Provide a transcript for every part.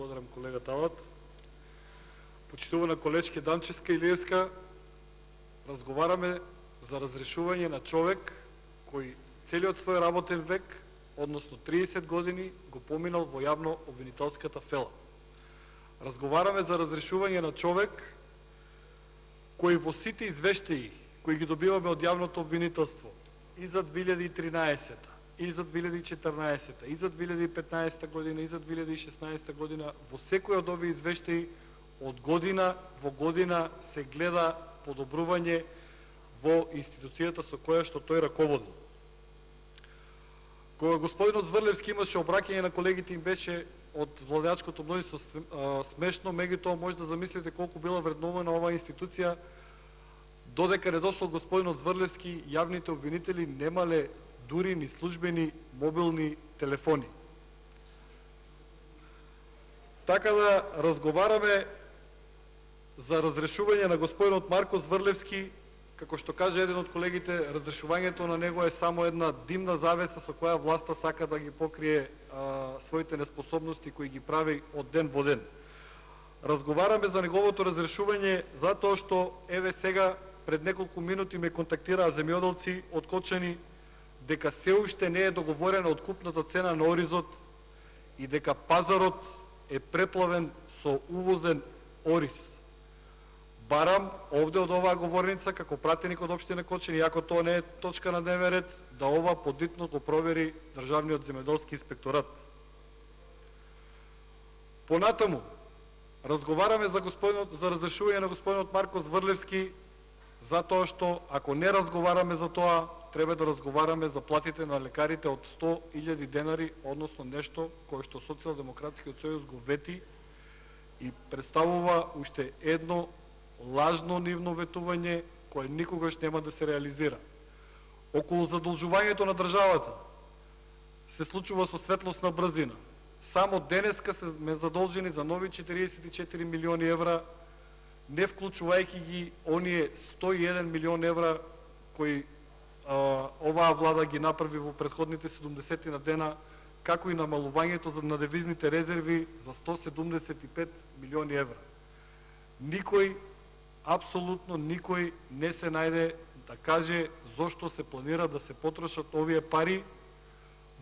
Благодарам колега Талат. Почитувана колежке Данчевска и Илиевска, разговараме за разрешување на човек кој целиот свој работен век, односно 30 години, го поминал во јавно обвинителската фела. Разговараме за разрешување на човек кој во сите извештаи кои ги добиваме од јавното обвинителство и за 2013, и за 2014, и за 2015 година, и за 2016 година, во секој од овие извештаи од година во година се гледа подобрување во институцијата со која што тој раководи. Кога господинот Зврлевски имаше обраќање на колегите, им беше од владеачкото мнозинство смешно, меѓутоа може да замислите колку била вреднована оваа институција. Додека не дошол господинот Зврлевски, јавните обвинители немале дури ни службени мобилни телефони. Така да разговараме за разрешување на господинот Марко Зврлевски, како што каже еден од колегите, разрешувањето на него е само една димна завеса со која власта сака да ги покрие своите неспособности кои ги прави од ден во ден. Разговараме за неговото разрешување затоа што еве сега пред неколку минути ме контактираа земјоделци од Кочани дека се уште не е договорена откупната цена на оризот и дека пазарот е преплавен со увозен ориз. Барам овде од оваа говорница, како пратеник од општина Кочани, иако тоа не е точка на дневен ред, да ова подитно го провери Државниот земјоделски инспекторат. Понатаму, разговараме за разрешување на господинот Марко Зврлевски, затоа што ако не разговараме за тоа, треба да разговараме за платите на лекарите од 100.000 денари, односно нешто кое што Социјалдемократскиот сојуз го вети и представува уште едно лажно нивно ветување кое никогаш нема да се реализира. Околу задолжувањето на државата се случува со светлосна брзина. Само денеска сме задолжени за нови 44 милиони евра, не вклучувајќи ги оние 101 милион евра кои оваа влада ги направи во претходните 70 на дена, како и намалувањето на девизните резерви за 175 милиони евра. Никој, апсолутно никој не се најде да каже зошто се планира да се потрошат овие пари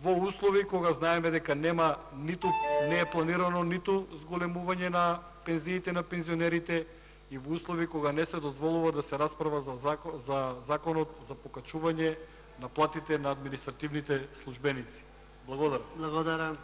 во услови кога знаеме дека не е планирано ниту зголемување на пензиите на пензионерите и во услови кога не се дозволува да се расправа за законот за покачување на платите на административните службеници. Благодарам. Благодарам.